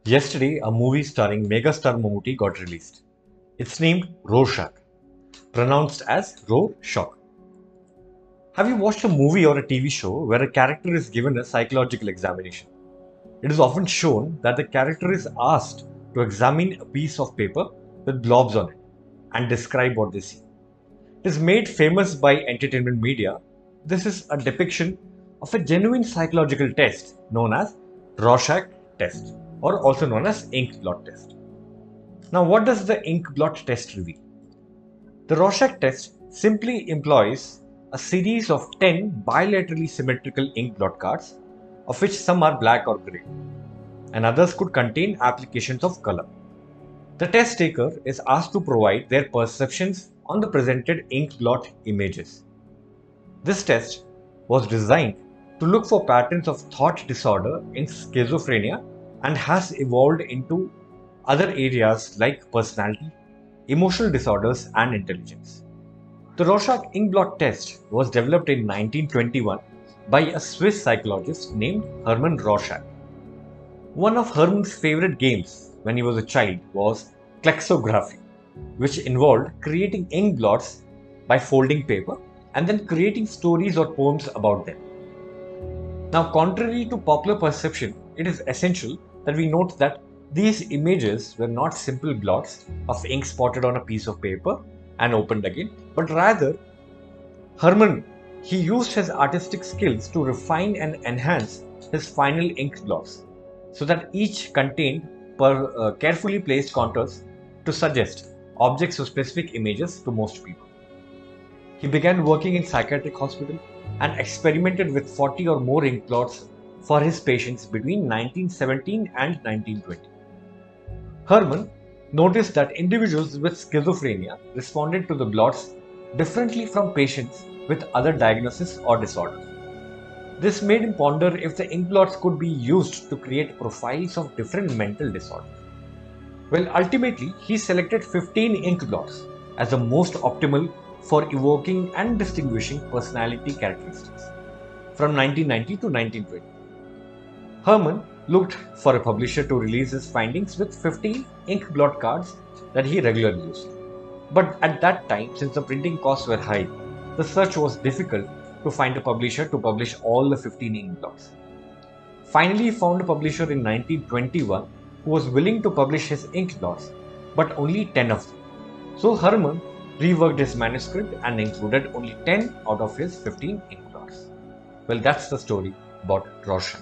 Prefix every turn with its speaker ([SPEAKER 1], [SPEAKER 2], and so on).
[SPEAKER 1] Yesterday, a movie starring megastar Mammootty got released. It's named RORSCHACH, pronounced as RORSCHACH. Have you watched a movie or a TV show where a character is given a psychological examination? It is often shown that the character is asked to examine a piece of paper with blobs on it and describe what they see. It is made famous by entertainment media. This is a depiction of a genuine psychological test known as Rorschach test, or also known as ink blot test. Now, what does the ink blot test reveal? The Rorschach test simply employs a series of 10 bilaterally symmetrical ink blot cards, of which some are black or grey, and others could contain applications of color. The test taker is asked to provide their perceptions on the presented ink blot images. This test was designed to look for patterns of thought disorder in schizophrenia and has evolved into other areas like personality, emotional disorders, and intelligence. The Rorschach ink blot test was developed in 1921 by a Swiss psychologist named Hermann Rorschach. One of Hermann's favorite games when he was a child was klexography, which involved creating ink blots by folding paper and then creating stories or poems about them. Now, contrary to popular perception, it is essential that we note that these images were not simple blots of ink spotted on a piece of paper and opened again, but rather Hermann, he used his artistic skills to refine and enhance his final ink blots so that each contained carefully placed contours to suggest objects or specific images to most people. He began working in psychiatric hospital and experimented with 40 or more ink blots for his patients between 1917 and 1920. Hermann noticed that individuals with schizophrenia responded to the blots differently from patients with other diagnoses or disorders. This made him ponder if the ink blots could be used to create profiles of different mental disorders. Well, ultimately, he selected 15 ink blots as the most optimal for evoking and distinguishing personality characteristics from 1990 to 1920. Hermann looked for a publisher to release his findings with 15 ink blot cards that he regularly used. But at that time, since the printing costs were high, the search was difficult to find a publisher to publish all the 15 ink blots. Finally, he found a publisher in 1921 who was willing to publish his ink blots, but only 10 of them. So Hermann reworked his manuscript and included only 10 out of his 15 ink blots. Well, that's the story about Rorschach.